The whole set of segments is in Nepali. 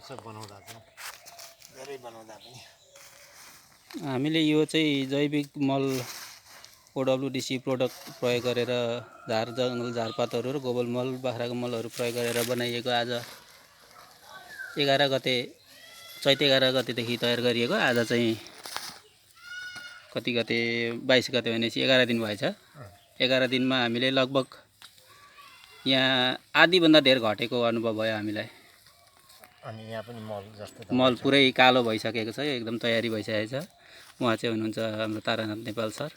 लाग्छ बनाउँदा चाहिँ धेरै बनाउँदा पनि। हामीले यो चाहिँ जैविक मल ओडब्ल्युडिसी प्रोडक्ट प्रयोग गरेर झार जङ्गल झारपातहरू र गोबर मल बाख्राको मलहरू प्रयोग गरेर बनाइएको आज 11 गते चैत 11 गतेदेखि तयार गरिएको। आज चाहिँ कति गते 22 गते भनेपछि 11 दिन भएछ। 11 दिनमा हामीले लगभग यहाँ आधीभन्दा धेर घटेको अनुभव भयो हामीलाई। अनि यहाँ पनि मल जस्तो मल पुरै कालो भइसकेको छ, एकदम तयारी भइसकेको छ। उहाँ चाहिँ हुनुहुन्छ हाम्रो तारानाथ नेपाल सर।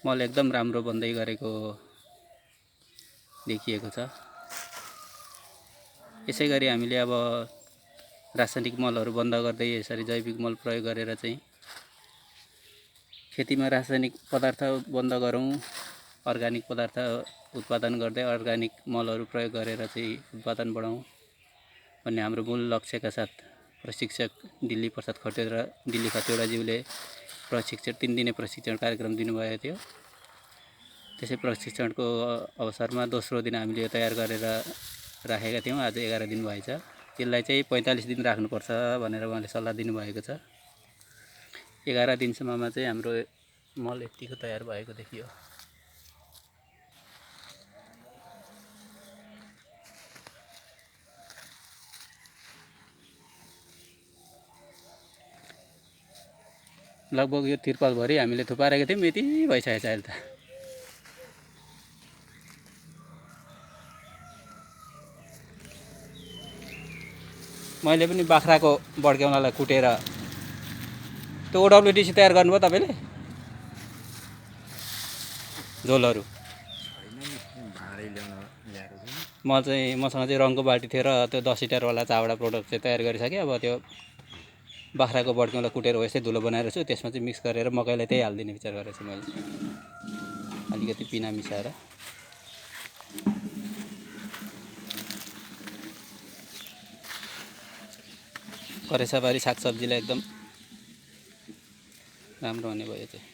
मल एकदम राम्रो बन्दै गरेको देखिएको छ। यसै गरी हामीले अब रासायनिक मलहरू बन्द गर्दै यसरी जैविक मल प्रयोग गरेर चाहिँ खेतीमा रासायनिक पदार्थ बन्द गरौँ, अर्गानिक पदार्थ उत्पादन गर्दै अर्गानिक मलहरू प्रयोग गरेर चाहिँ उत्पादन बढाउँ भन्ने हाम्रो मूल लक्ष्यका साथ प्रशिक्षक दिल्ली प्रसाद खतिवडाज्यूले प्रशिक्षण 3 दिने प्रशिक्षण कार्यक्रम दिनुभएको थियो। त्यसै प्रशिक्षणको अवसरमा दोस्रो दिन हामीले यो तयार गरेर राखेका थियौँ। आज 11 दिन भएछ। त्यसलाई चाहिँ 45 दिन राख्नुपर्छ भनेर उहाँले सल्लाह दिनुभएको छ। 11 दिनसम्ममा चाहिँ हाम्रो मल यतिको तयार भएको देखियो। लगभग यो तिरपालभरि हामीले थुपारेको थियौँ, यति भइसकेको छ अहिले त। मैले पनि बाख्राको बड्क्याउनलाई कुटेर त्यो ओडब्ल्युडिसी तयार गर्नुभयो तपाईले? झोलहरू मसँग चाहिँ रङको बाल्टी थियो र त्यो 10 लिटरवाला चावडा प्रोडक्ट चाहिँ तयार गरिसकेँ। अब त्यो बाख्राको बड्क्याउनलाई कुटेर यस्तै धुलो बनाएर छु, त्यसमा चाहिँ मिक्स गरेर मकैलाई त्यही हालिदिने विचार गरेको छु मैले। अलिकति पिना मिसाएर करेसाबारी सागसब्जीलाई एकदम राम्रो हुने भयो चाहिँ।